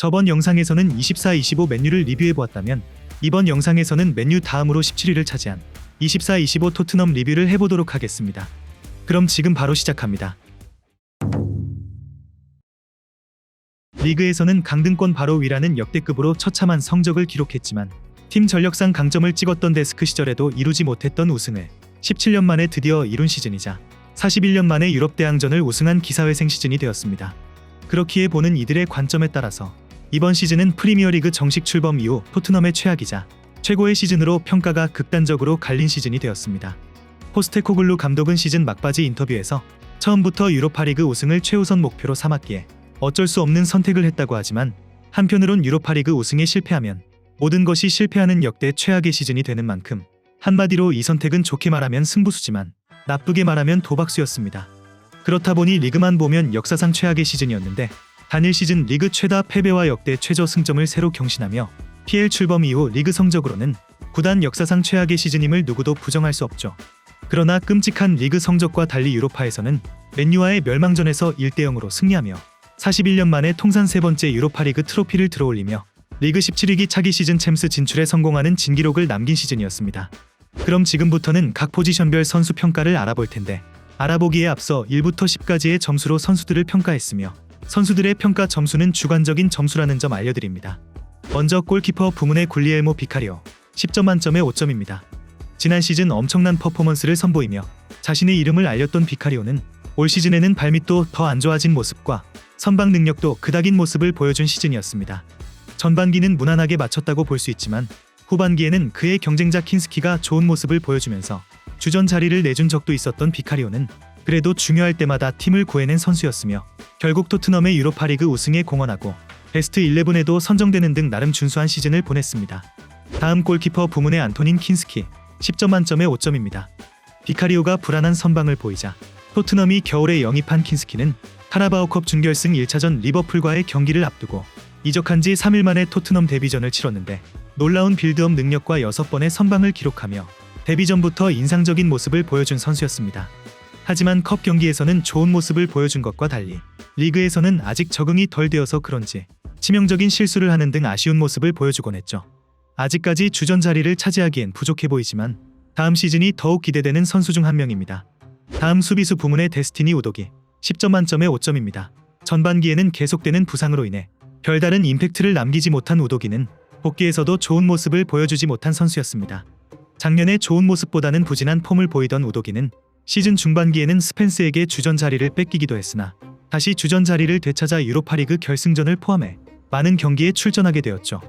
저번 영상에서는 24-25 맨유를 리뷰해보았다면 이번 영상에서는 맨유 다음으로 17위를 차지한 24-25 토트넘 리뷰를 해보도록 하겠습니다. 그럼 지금 바로 시작합니다. 리그에서는 강등권 바로 위라는 역대급으로 처참한 성적을 기록했지만 팀 전력상 강점을 찍었던 데스크 시절에도 이루지 못했던 우승을 17년 만에 드디어 이룬 시즌이자 41년 만에 유럽 대항전을 우승한 기사회생 시즌이 되었습니다. 그렇기에 보는 이들의 관점에 따라서 이번 시즌은 프리미어리그 정식 출범 이후 토트넘의 최악이자 최고의 시즌으로 평가가 극단적으로 갈린 시즌이 되었습니다. 포스테코글루 감독은 시즌 막바지 인터뷰에서 처음부터 유로파리그 우승을 최우선 목표로 삼았기에 어쩔 수 없는 선택을 했다고 하지만 한편으론 유로파리그 우승에 실패하면 모든 것이 실패하는 역대 최악의 시즌이 되는 만큼 한마디로 이 선택은 좋게 말하면 승부수지만 나쁘게 말하면 도박수였습니다. 그렇다 보니 리그만 보면 역사상 최악의 시즌이었는데 단일 시즌 리그 최다 패배와 역대 최저 승점을 새로 경신하며 PL 출범 이후 리그 성적으로는 구단 역사상 최악의 시즌임을 누구도 부정할 수 없죠. 그러나 끔찍한 리그 성적과 달리 유로파에서는 맨유와의 멸망전에서 1-0으로 승리하며 41년 만에 통산 세 번째 유로파리그 트로피를 들어올리며 리그 17위기 차기 시즌 챔스 진출에 성공하는 진기록을 남긴 시즌이었습니다. 그럼 지금부터는 각 포지션별 선수 평가를 알아볼 텐데 알아보기에 앞서 1부터 10까지의 점수로 선수들을 평가했으며 선수들의 평가 점수는 주관적인 점수라는 점 알려드립니다. 먼저 골키퍼 부문의 굴리엘모 비카리오 10점 만점에 5점입니다. 지난 시즌 엄청난 퍼포먼스를 선보이며 자신의 이름을 알렸던 비카리오는 올 시즌에는 발밑도 더 안 좋아진 모습과 선방 능력도 그닥인 모습을 보여준 시즌이었습니다. 전반기는 무난하게 마쳤다고 볼 수 있지만 후반기에는 그의 경쟁자 킨스키가 좋은 모습을 보여주면서 주전 자리를 내준 적도 있었던 비카리오는 그래도 중요할 때마다 팀을 구해낸 선수였으며 결국 토트넘의 유로파리그 우승에 공헌하고 베스트 11에도 선정되는 등 나름 준수한 시즌을 보냈습니다. 다음 골키퍼 부문의 안토닌 킨스키 10점 만점에 5점입니다. 비카리오가 불안한 선방을 보이자 토트넘이 겨울에 영입한 킨스키는 카라바오컵 준결승 1차전 리버풀과의 경기를 앞두고 이적한 지 3일 만에 토트넘 데뷔전을 치렀는데 놀라운 빌드업 능력과 6번의 선방을 기록하며 데뷔전부터 인상적인 모습을 보여준 선수였습니다. 하지만 컵 경기에서는 좋은 모습을 보여준 것과 달리 리그에서는 아직 적응이 덜 되어서 그런지 치명적인 실수를 하는 등 아쉬운 모습을 보여주곤 했죠. 아직까지 주전 자리를 차지하기엔 부족해 보이지만 다음 시즌이 더욱 기대되는 선수 중 한 명입니다. 다음 수비수 부문의 데스티니 우도기 10점 만점에 5점입니다. 전반기에는 계속되는 부상으로 인해 별다른 임팩트를 남기지 못한 우도기는 복귀에서도 좋은 모습을 보여주지 못한 선수였습니다. 작년에 좋은 모습보다는 부진한 폼을 보이던 우도기는 시즌 중반기에는 스펜스에게 주전 자리를 뺏기기도 했으나 다시 주전 자리를 되찾아 유로파리그 결승전을 포함해 많은 경기에 출전하게 되었죠.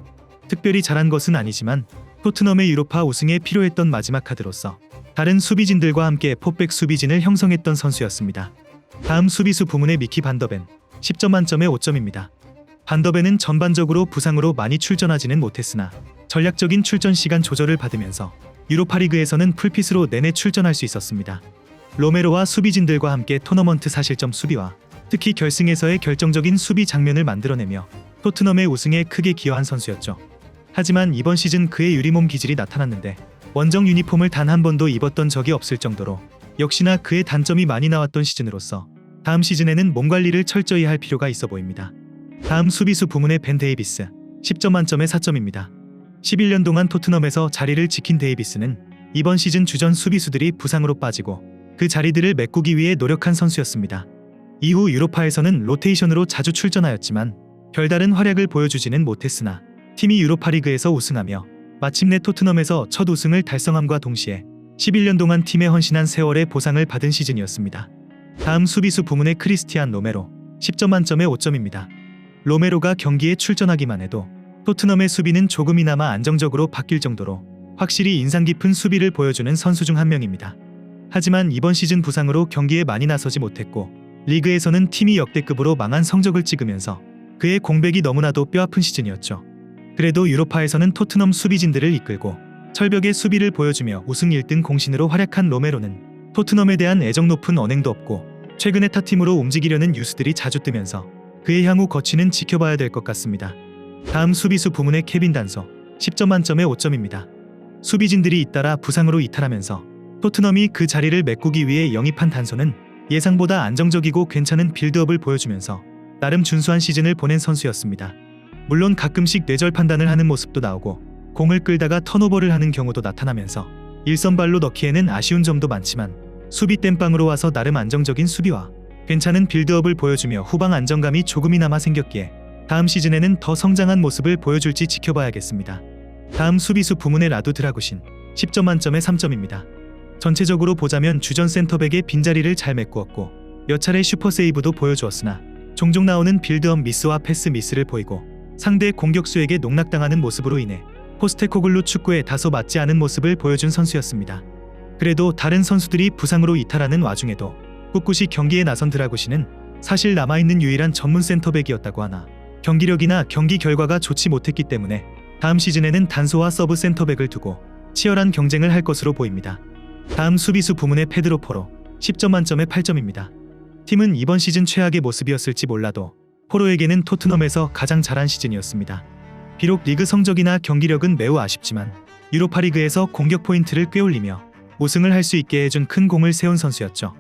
특별히 잘한 것은 아니지만 토트넘의 유로파 우승에 필요했던 마지막 카드로서 다른 수비진들과 함께 포백 수비진을 형성했던 선수였습니다. 다음 수비수 부문의 미키 반더벤 10점 만점에 5점입니다. 반더벤은 전반적으로 부상으로 많이 출전하지는 못했으나 전략적인 출전 시간 조절을 받으면서 유로파리그에서는 풀핏으로 내내 출전할 수 있었습니다. 로메로와 수비진들과 함께 토너먼트 사실점 수비와 특히 결승에서의 결정적인 수비 장면을 만들어내며 토트넘의 우승에 크게 기여한 선수였죠. 하지만 이번 시즌 그의 유리몸 기질이 나타났는데 원정 유니폼을 단 한 번도 입었던 적이 없을 정도로 역시나 그의 단점이 많이 나왔던 시즌으로서 다음 시즌에는 몸 관리를 철저히 할 필요가 있어 보입니다. 다음 수비수 부문의 벤 데이비스 10점 만점에 4점입니다. 11년 동안 토트넘에서 자리를 지킨 데이비스는 이번 시즌 주전 수비수들이 부상으로 빠지고 그 자리들을 메꾸기 위해 노력한 선수였습니다. 이후 유로파에서는 로테이션으로 자주 출전하였지만 별다른 활약을 보여주지는 못했으나 팀이 유로파리그에서 우승하며 마침내 토트넘에서 첫 우승을 달성함과 동시에 11년 동안 팀에 헌신한 세월의 보상을 받은 시즌이었습니다. 다음 수비수 부문의 크리스티안 로메로 10점 만점에 5점입니다. 로메로가 경기에 출전하기만 해도 토트넘의 수비는 조금이나마 안정적으로 바뀔 정도로 확실히 인상 깊은 수비를 보여주는 선수 중 한 명입니다. 하지만 이번 시즌 부상으로 경기에 많이 나서지 못했고 리그에서는 팀이 역대급으로 망한 성적을 찍으면서 그의 공백이 너무나도 뼈아픈 시즌이었죠. 그래도 유로파에서는 토트넘 수비진들을 이끌고 철벽의 수비를 보여주며 우승 1등 공신으로 활약한 로메로는 토트넘에 대한 애정 높은 언행도 없고 최근에 타팀으로 움직이려는 뉴스들이 자주 뜨면서 그의 향후 거취는 지켜봐야 될 것 같습니다. 다음 수비수 부문의 케빈 단소 10점 만점에 5점입니다. 수비진들이 잇따라 부상으로 이탈하면서 토트넘이 그 자리를 메꾸기 위해 영입한 단소는 예상보다 안정적이고 괜찮은 빌드업을 보여주면서 나름 준수한 시즌을 보낸 선수였습니다. 물론 가끔씩 뇌절 판단을 하는 모습도 나오고 공을 끌다가 턴오버를 하는 경우도 나타나면서 일선발로 넣기에는 아쉬운 점도 많지만 수비 땜빵으로 와서 나름 안정적인 수비와 괜찮은 빌드업을 보여주며 후방 안정감이 조금이나마 생겼기에 다음 시즌에는 더 성장한 모습을 보여줄지 지켜봐야겠습니다. 다음 수비수 부문의 라두 드라구신 10점 만점에 3점입니다. 전체적으로 보자면 주전 센터백의 빈자리를 잘 메꾸었고 몇 차례 슈퍼세이브도 보여주었으나 종종 나오는 빌드업 미스와 패스 미스를 보이고 상대 공격수에게 농락당하는 모습으로 인해 포스테코글루 축구에 다소 맞지 않은 모습을 보여준 선수였습니다. 그래도 다른 선수들이 부상으로 이탈하는 와중에도 꿋꿋이 경기에 나선 드라구신은 사실 남아있는 유일한 전문 센터백이었다고 하나 경기력이나 경기 결과가 좋지 못했기 때문에 다음 시즌에는 단소와 서브 센터백을 두고 치열한 경쟁을 할 것으로 보입니다. 다음 수비수 부문의 페드로 포로 10점 만점에 8점입니다. 팀은 이번 시즌 최악의 모습이었을지 몰라도 포로에게는 토트넘에서 가장 잘한 시즌이었습니다. 비록 리그 성적이나 경기력은 매우 아쉽지만 유로파리그에서 공격 포인트를 꿰올리며 우승을 할 수 있게 해준 큰 공을 세운 선수였죠.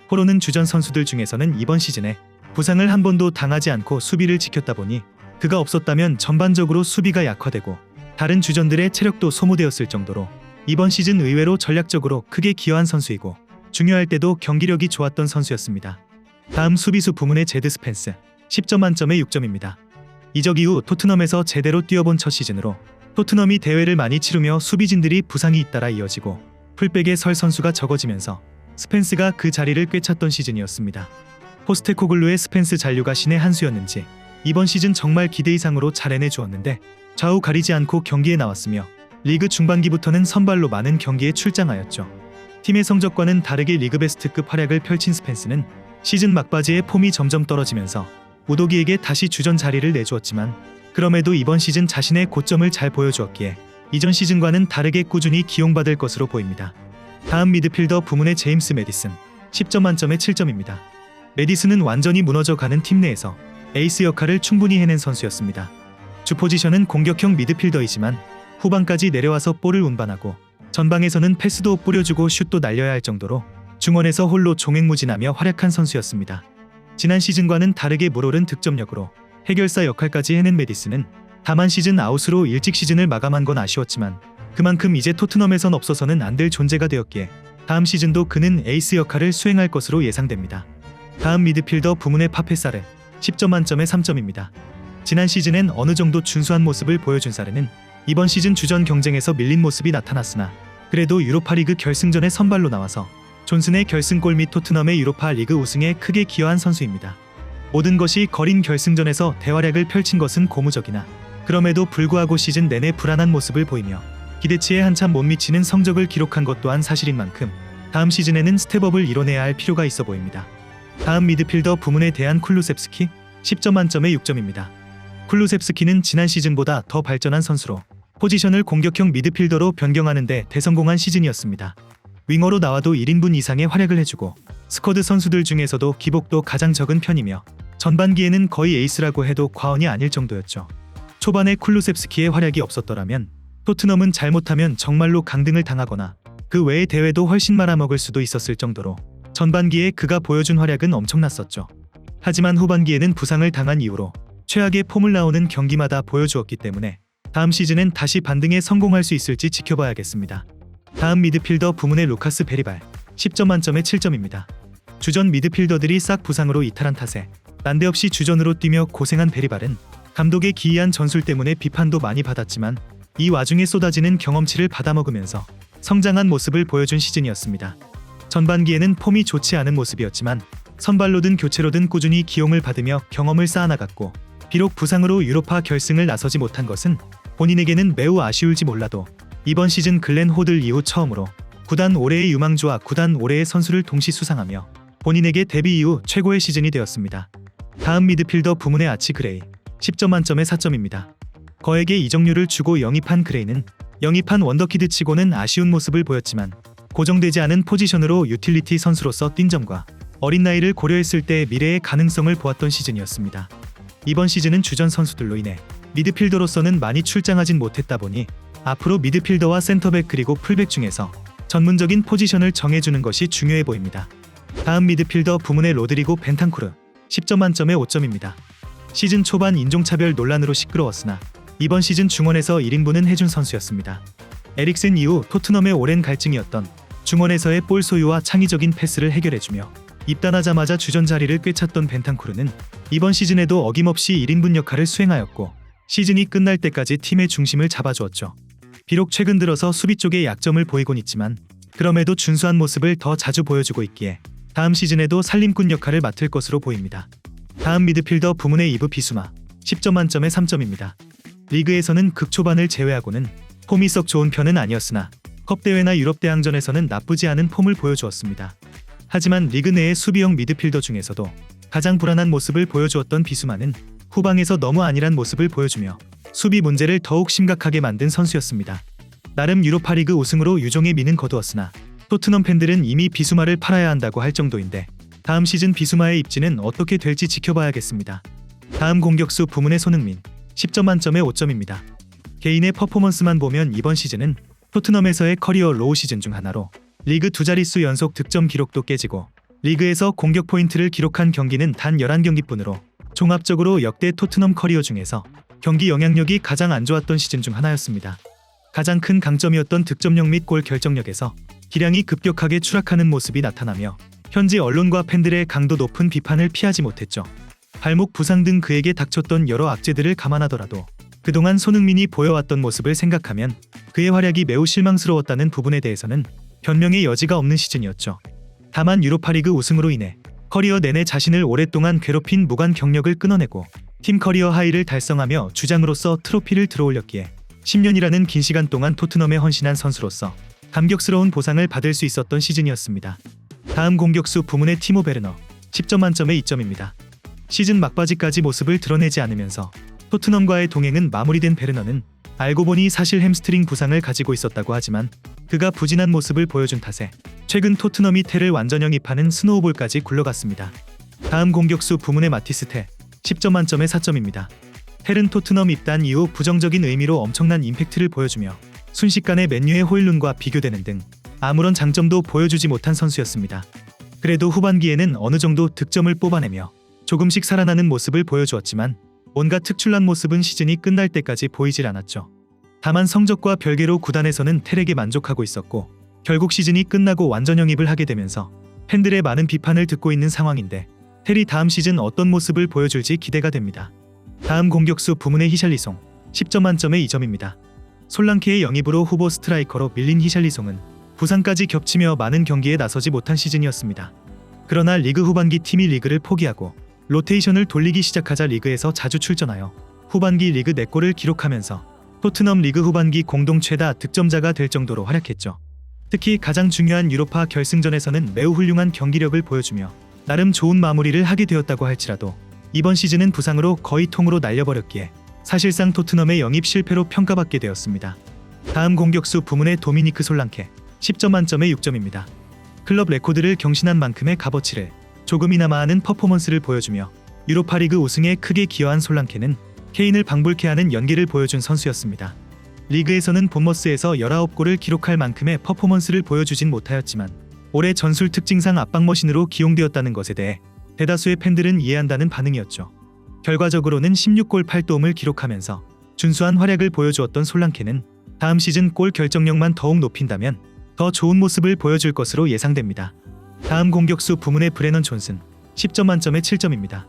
포로는 주전 선수들 중에서는 이번 시즌에 부상을 한 번도 당하지 않고 수비를 지켰다 보니 그가 없었다면 전반적으로 수비가 약화되고 다른 주전들의 체력도 소모되었을 정도로 이번 시즌 의외로 전략적으로 크게 기여한 선수이고 중요할 때도 경기력이 좋았던 선수였습니다. 다음 수비수 부문의 제드 스펜스 10점 만점에 6점입니다. 이적 이후 토트넘에서 제대로 뛰어본 첫 시즌으로 토트넘이 대회를 많이 치르며 수비진들이 부상이 잇따라 이어지고 풀백에 설 선수가 적어지면서 스펜스가 그 자리를 꿰찼던 시즌이었습니다. 포스테코글루의 스펜스 잔류가 신의 한 수였는지 이번 시즌 정말 기대 이상으로 잘 해내주었는데 좌우 가리지 않고 경기에 나왔으며 리그 중반기부터는 선발로 많은 경기에 출장하였죠. 팀의 성적과는 다르게 리그 베스트급 활약을 펼친 스펜스는 시즌 막바지에 폼이 점점 떨어지면서 우도기에게 다시 주전 자리를 내주었지만 그럼에도 이번 시즌 자신의 고점을 잘 보여주었기에 이전 시즌과는 다르게 꾸준히 기용받을 것으로 보입니다. 다음 미드필더 부문의 제임스 메디슨 10점 만점에 7점입니다. 메디슨은 완전히 무너져가는 팀 내에서 에이스 역할을 충분히 해낸 선수였습니다. 주 포지션은 공격형 미드필더이지만 후방까지 내려와서 볼을 운반하고 전방에서는 패스도 뿌려주고 슛도 날려야 할 정도로 중원에서 홀로 종횡무진하며 활약한 선수였습니다. 지난 시즌과는 다르게 물오른 득점력으로 해결사 역할까지 해낸 메디슨은 다만 시즌 아웃으로 일찍 시즌을 마감한 건 아쉬웠지만 그만큼 이제 토트넘에선 없어서는 안 될 존재가 되었기에 다음 시즌도 그는 에이스 역할을 수행할 것으로 예상됩니다. 다음 미드필더 부문의 파페사르 10점 만점에 3점입니다. 지난 시즌엔 어느 정도 준수한 모습을 보여준 사르는 이번 시즌 주전 경쟁에서 밀린 모습이 나타났으나 그래도 유로파리그 결승전에 선발로 나와서 존슨의 결승골 및 토트넘의 유로파 리그 우승에 크게 기여한 선수입니다. 모든 것이 거린 결승전에서 대활약을 펼친 것은 고무적이나 그럼에도 불구하고 시즌 내내 불안한 모습을 보이며 기대치에 한참 못 미치는 성적을 기록한 것 또한 사실인 만큼 다음 시즌에는 스텝업을 이뤄내야 할 필요가 있어 보입니다. 다음 미드필더 부문에 대한 쿨루셉스키 10점 만점에 6점입니다. 쿨루셉스키는 지난 시즌보다 더 발전한 선수로 포지션을 공격형 미드필더로 변경하는 데 대성공한 시즌이었습니다. 윙어로 나와도 1인분 이상의 활약을 해주고 스쿼드 선수들 중에서도 기복도 가장 적은 편이며 전반기에는 거의 에이스라고 해도 과언이 아닐 정도였죠. 초반에 쿨루셉스키의 활약이 없었더라면 토트넘은 잘못하면 정말로 강등을 당하거나 그 외의 대회도 훨씬 말아먹을 수도 있었을 정도로 전반기에 그가 보여준 활약은 엄청났었죠. 하지만 후반기에는 부상을 당한 이후로 최악의 폼을 나오는 경기마다 보여주었기 때문에 다음 시즌엔 다시 반등에 성공할 수 있을지 지켜봐야겠습니다. 다음 미드필더 부문의 루카스 베리발 10점 만점에 7점입니다. 주전 미드필더들이 싹 부상으로 이탈한 탓에 난데없이 주전으로 뛰며 고생한 베리발은 감독의 기이한 전술 때문에 비판도 많이 받았지만 이 와중에 쏟아지는 경험치를 받아먹으면서 성장한 모습을 보여준 시즌이었습니다. 전반기에는 폼이 좋지 않은 모습이었지만 선발로든 교체로든 꾸준히 기용을 받으며 경험을 쌓아나갔고 비록 부상으로 유로파 결승을 나서지 못한 것은 본인에게는 매우 아쉬울지 몰라도 이번 시즌 글렌 호들 이후 처음으로 구단 올해의 유망주와 구단 올해의 선수를 동시 수상하며 본인에게 데뷔 이후 최고의 시즌이 되었습니다. 다음 미드필더 부문의 아치 그레이 10점 만점에 4점입니다. 거에게 이적료를 주고 영입한 그레이는 영입한 원더키드 치고는 아쉬운 모습을 보였지만 고정되지 않은 포지션으로 유틸리티 선수로서 뛴 점과 어린 나이를 고려했을 때 미래의 가능성을 보았던 시즌이었습니다. 이번 시즌은 주전 선수들로 인해 미드필더로서는 많이 출장하진 못했다 보니 앞으로 미드필더와 센터백 그리고 풀백 중에서 전문적인 포지션을 정해주는 것이 중요해 보입니다. 다음 미드필더 부문의 로드리고 벤탄쿠르 10점 만점에 5점입니다. 시즌 초반 인종차별 논란으로 시끄러웠으나 이번 시즌 중원에서 1인분은 해준 선수였습니다. 에릭센 이후 토트넘의 오랜 갈증이었던 중원에서의 볼 소유와 창의적인 패스를 해결해주며 입단하자마자 주전 자리를 꿰찼던 벤탄쿠르는 이번 시즌에도 어김없이 1인분 역할을 수행하였고 시즌이 끝날 때까지 팀의 중심을 잡아주었죠. 비록 최근 들어서 수비 쪽에 약점을 보이곤 있지만 그럼에도 준수한 모습을 더 자주 보여주고 있기에 다음 시즌에도 살림꾼 역할을 맡을 것으로 보입니다. 다음 미드필더 부문의 이브 비수마 10점 만점에 3점입니다. 리그에서는 극초반을 제외하고는 폼이 썩 좋은 편은 아니었으나 컵대회나 유럽대항전에서는 나쁘지 않은 폼을 보여주었습니다. 하지만 리그 내의 수비형 미드필더 중에서도 가장 불안한 모습을 보여주었던 비수마는 후방에서 너무 안일한 모습을 보여주며 수비 문제를 더욱 심각하게 만든 선수였습니다. 나름 유로파리그 우승으로 유종의 미는 거두었으나 토트넘 팬들은 이미 비수마를 팔아야 한다고 할 정도인데 다음 시즌 비수마의 입지는 어떻게 될지 지켜봐야겠습니다. 다음 공격수 부문의 손흥민 10점 만점에 5점입니다. 개인의 퍼포먼스만 보면 이번 시즌은 토트넘에서의 커리어 로우 시즌 중 하나로 리그 두 자릿수 연속 득점 기록도 깨지고 리그에서 공격 포인트를 기록한 경기는 단 11경기뿐으로 종합적으로 역대 토트넘 커리어 중에서 경기 영향력이 가장 안 좋았던 시즌 중 하나였습니다. 가장 큰 강점이었던 득점력 및 골 결정력에서 기량이 급격하게 추락하는 모습이 나타나며 현지 언론과 팬들의 강도 높은 비판을 피하지 못했죠. 발목 부상 등 그에게 닥쳤던 여러 악재들을 감안하더라도 그동안 손흥민이 보여왔던 모습을 생각하면 그의 활약이 매우 실망스러웠다는 부분에 대해서는 변명의 여지가 없는 시즌이었죠. 다만 유로파리그 우승으로 인해 커리어 내내 자신을 오랫동안 괴롭힌 무관 경력을 끊어내고 팀 커리어 하이를 달성하며 주장으로서 트로피를 들어올렸기에 10년이라는 긴 시간 동안 토트넘에 헌신한 선수로서 감격스러운 보상을 받을 수 있었던 시즌이었습니다. 다음 공격수 부문의 티모 베르너 10점 만점에 2점입니다. 시즌 막바지까지 모습을 드러내지 않으면서 토트넘과의 동행은 마무리된 베르너는 알고 보니 사실 햄스트링 부상을 가지고 있었다고 하지만 그가 부진한 모습을 보여준 탓에 최근 토트넘이 테를 완전 영입하는 스노우볼까지 굴러갔습니다. 다음 공격수 부문의 마티스 테 10점 만점에 4점입니다. 텔은 토트넘 입단 이후 부정적인 의미로 엄청난 임팩트를 보여주며 순식간에 맨유의 호일룬과 비교되는 등 아무런 장점도 보여주지 못한 선수였습니다. 그래도 후반기에는 어느 정도 득점을 뽑아내며 조금씩 살아나는 모습을 보여주었지만 온갖 특출난 모습은 시즌이 끝날 때까지 보이질 않았죠. 다만 성적과 별개로 구단에서는 텔에게 만족하고 있었고 결국 시즌이 끝나고 완전 영입을 하게 되면서 팬들의 많은 비판을 듣고 있는 상황인데 텔이 다음 시즌 어떤 모습을 보여줄지 기대가 됩니다. 다음 공격수 부문의 히샬리송 10점 만점에 2점입니다. 솔랑케의 영입으로 후보 스트라이커로 밀린 히샬리송은 부상까지 겹치며 많은 경기에 나서지 못한 시즌이었습니다. 그러나 리그 후반기 팀이 리그를 포기하고 로테이션을 돌리기 시작하자 리그에서 자주 출전하여 후반기 리그 4골을 기록하면서 토트넘 리그 후반기 공동 최다 득점자가 될 정도로 활약했죠. 특히 가장 중요한 유로파 결승전에서는 매우 훌륭한 경기력을 보여주며 나름 좋은 마무리를 하게 되었다고 할지라도 이번 시즌은 부상으로 거의 통으로 날려버렸기에 사실상 토트넘의 영입 실패로 평가받게 되었습니다. 다음 공격수 부문의 도미니크 솔랑케 10점 만점에 6점입니다. 클럽 레코드를 경신한 만큼의 값어치를 조금이나마 하는 퍼포먼스를 보여주며 유로파리그 우승에 크게 기여한 솔랑케는 케인을 방불케 하는 연기를 보여준 선수였습니다. 리그에서는 본머스에서 19골을 기록할 만큼의 퍼포먼스를 보여주진 못하였지만 올해 전술 특징상 압박머신으로 기용되었다는 것에 대해 대다수의 팬들은 이해한다는 반응이었죠. 결과적으로는 16골 8도움을 기록하면서 준수한 활약을 보여주었던 솔랑케는 다음 시즌 골 결정력만 더욱 높인다면 더 좋은 모습을 보여줄 것으로 예상됩니다. 다음 공격수 부문의 브레넌 존슨 10점 만점에 7점입니다.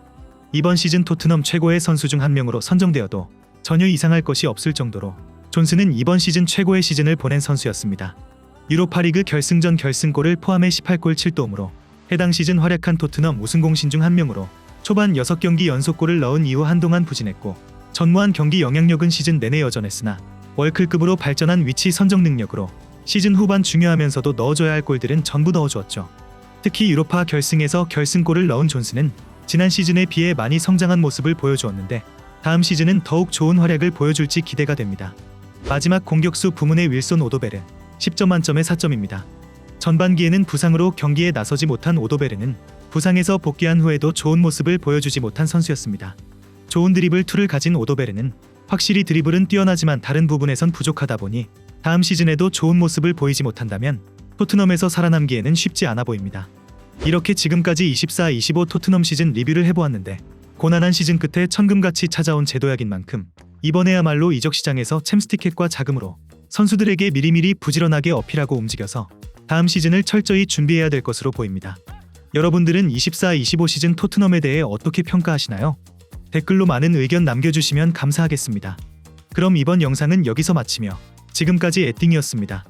이번 시즌 토트넘 최고의 선수 중 한 명으로 선정되어도 전혀 이상할 것이 없을 정도로 존슨은 이번 시즌 최고의 시즌을 보낸 선수였습니다. 유로파리그 결승전 결승골을 포함해 18골 7도움으로 해당 시즌 활약한 토트넘 우승 공신 중 한 명으로 초반 6경기 연속골을 넣은 이후 한동안 부진했고 전무한 경기 영향력은 시즌 내내 여전했으나 월클급으로 발전한 위치 선정 능력으로 시즌 후반 중요하면서도 넣어줘야 할 골들은 전부 넣어주었죠. 특히 유로파 결승에서 결승골을 넣은 존슨은 지난 시즌에 비해 많이 성장한 모습을 보여주었는데 다음 시즌은 더욱 좋은 활약을 보여줄지 기대가 됩니다. 마지막 공격수 부문의 윌손 오도베르 10점 만점에 4점입니다. 전반기에는 부상으로 경기에 나서지 못한 오도베르는 부상에서 복귀한 후에도 좋은 모습을 보여주지 못한 선수였습니다. 좋은 드리블 툴을 가진 오도베르는 확실히 드리블은 뛰어나지만 다른 부분에선 부족하다 보니 다음 시즌에도 좋은 모습을 보이지 못한다면 토트넘에서 살아남기에는 쉽지 않아 보입니다. 이렇게 지금까지 24-25 토트넘 시즌 리뷰를 해보았는데 고난한 시즌 끝에 천금같이 찾아온 제도약인 만큼 이번에야말로 이적 시장에서 챔스티켓과 자금으로 선수들에게 미리미리 부지런하게 어필하고 움직여서 다음 시즌을 철저히 준비해야 될 것으로 보입니다. 여러분들은 24-25 시즌 토트넘에 대해 어떻게 평가하시나요? 댓글로 많은 의견 남겨주시면 감사하겠습니다. 그럼 이번 영상은 여기서 마치며 지금까지 에띵이었습니다.